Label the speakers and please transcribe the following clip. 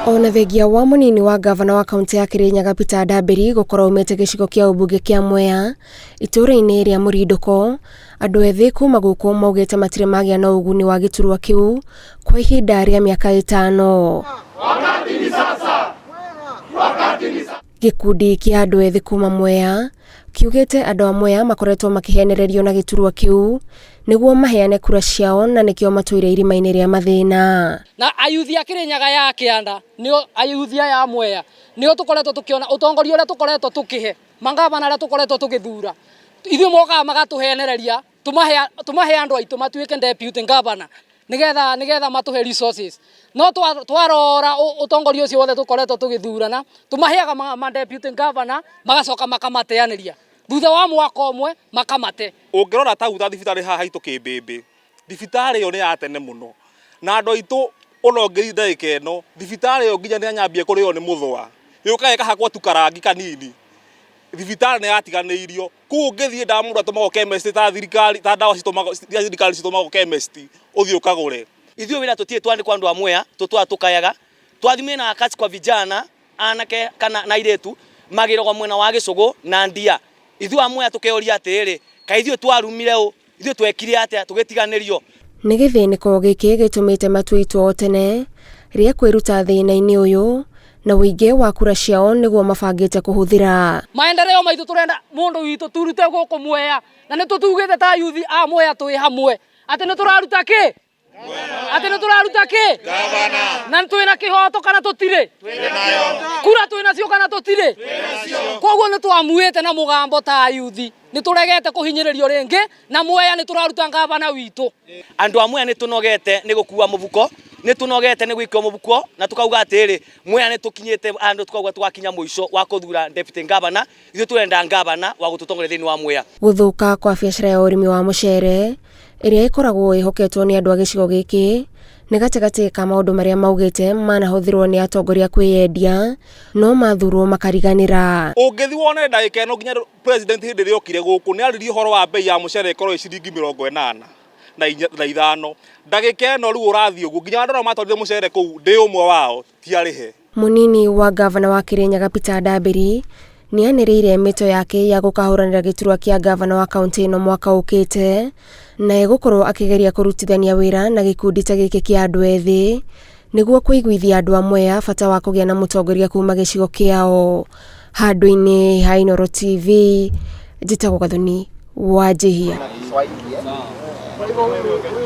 Speaker 1: Ona thengia wa munini wa gavana wa kaunti ya Kirinyaga Peter Ndambiri gukorwo umete gicigo kia ubunge kia Mwea itura-ini ria Murinduko, andu ethi kuma guku maugite matire magia na uguni wa giturwa kiu kwa ihinda ria miaka 5.
Speaker 2: Wakati ni sasa.
Speaker 1: Gikundi kia andu ethi kuma Mwea kiugite andu a Mwea makoretwo makihenererio na giturwa kiu niguo maheane kura ciao na nikio matwire irima-ini ria mathina.
Speaker 3: Na ayuthi a Kirinyaga ya Kianda nio ayuthi ya Mwea nio tukoretwo tukiona utongoria uria tukoretwo tukihe mangavana aria tukoretwo tukithura ithuĩ mokaga magatuhenereria tumahe andu aitu matuike deputy governor nigetha matuhe resources no twarora utongoria ucio wothe tukoretwo tugithurana tumaheaga ma deputy governor magacoka makamateaniria thutha wa mwaka umwe makamate.
Speaker 2: Ungirora ta utha thibitari haha itu Kimbimbi thibitari yo ni ya tene muno na andu aitu onongeri ndagika eno thibitari yo nginya ni anyambie kurio ni muthwa yukae kahakwa tu karangi kanini thibitari ni yatiganiirio ku ungithie ndamura tumago chemist ta thirikari ta dawa citumago thirikari citumago chemist uthio ukagure
Speaker 4: ithuĩ wĩra tũtirĩ twandĩkwo andũ a Mwea tũtwa tũkayaga twathimĩ na akasi kwa vijana anake kana na iretu magĩrogwo mwena wa Gĩcũgũ na Ndia ithuĩ a Mwea tũkeũria atĩrĩ kaĩ ithuĩ twarumire ũ ithuĩ twekire atĩa tũgĩtiganĩrio.
Speaker 1: Nĩ gĩthĩnĩko gĩkĩ gĩtũmĩte matua itwo tene rĩa kwĩruta thĩna-inĩ ũyũ na wĩingĩ wa kura ciao nĩguo mabangĩte kũhũthĩra.
Speaker 3: Maendeleo maitũ turenda mundu witũ turute gũkũ Mwea na nĩ tũtugĩte ta yuthi a Mwea twĩ hamwe atĩ nĩ tũraruta kĩ gavana na twĩna kĩhoto kana tũtirĩ kura twĩnacio kana tũtirĩ koguo nĩ twamuĩte na mũgambo ta yuthi nĩ tũregete kũhinyĩrĩrio rĩngĩ na Mwea nĩ tũraruta gavana witũ.
Speaker 4: Andũ a Mwea nĩ tũnogete nĩ gũkua mũbuko nĩ tũnogete nĩ gwĩkio mũbuko na tukauga atĩrĩ Mwea nĩ tũkinyĩte andũ tukauga tũgakinya mũico wa kũthura deputy governor ithuĩ tũrenda gavana wa gũtũtongoria thĩinĩ wa Mwea.
Speaker 1: Gũthũka kwa biacara ya ũrĩmi wa mũcere ĩrĩa ĩkoragwo ĩhoketwo nĩ andũ a gĩcigo gĩkĩ nĩ gatagatĩ ka maũndũ marĩa maugĩte manahũthĩrwo nĩ atongoria kwĩyendia no mathurwo makariganĩra.
Speaker 2: Ũngĩthi wone ndagĩka ĩno nginya president hĩndĩ ĩrĩa okire gũkũ nĩ aririe ũhoro wa bei ya mũcere ĩkorwo ciringi 80 na 5 ndagĩka ĩno rĩu ũrathiĩ ũguo nginya andũ arĩa matwarire mũcere kũu ndĩ ũmwe wao tiarĩhe.
Speaker 1: Munini wa gavana wa Kirinyaga Peter Ndambiri nĩ anĩrĩire mĩto yake ya gũkahũranĩra gĩturwa kĩa gavana wa kaunti ĩno mwaka ũkĩte na egũkorwo akĩgeria kũrutithania wĩra na gĩkundi ta gĩkĩ kĩa andũ ethĩ nĩguo kũiguithia andũ a Mwea bata wa kũgĩa na mũtongoria kuma gĩcigo kĩao. Handũ-inĩ ha Inooro TV njĩtagwo Gathoni Wanjihia.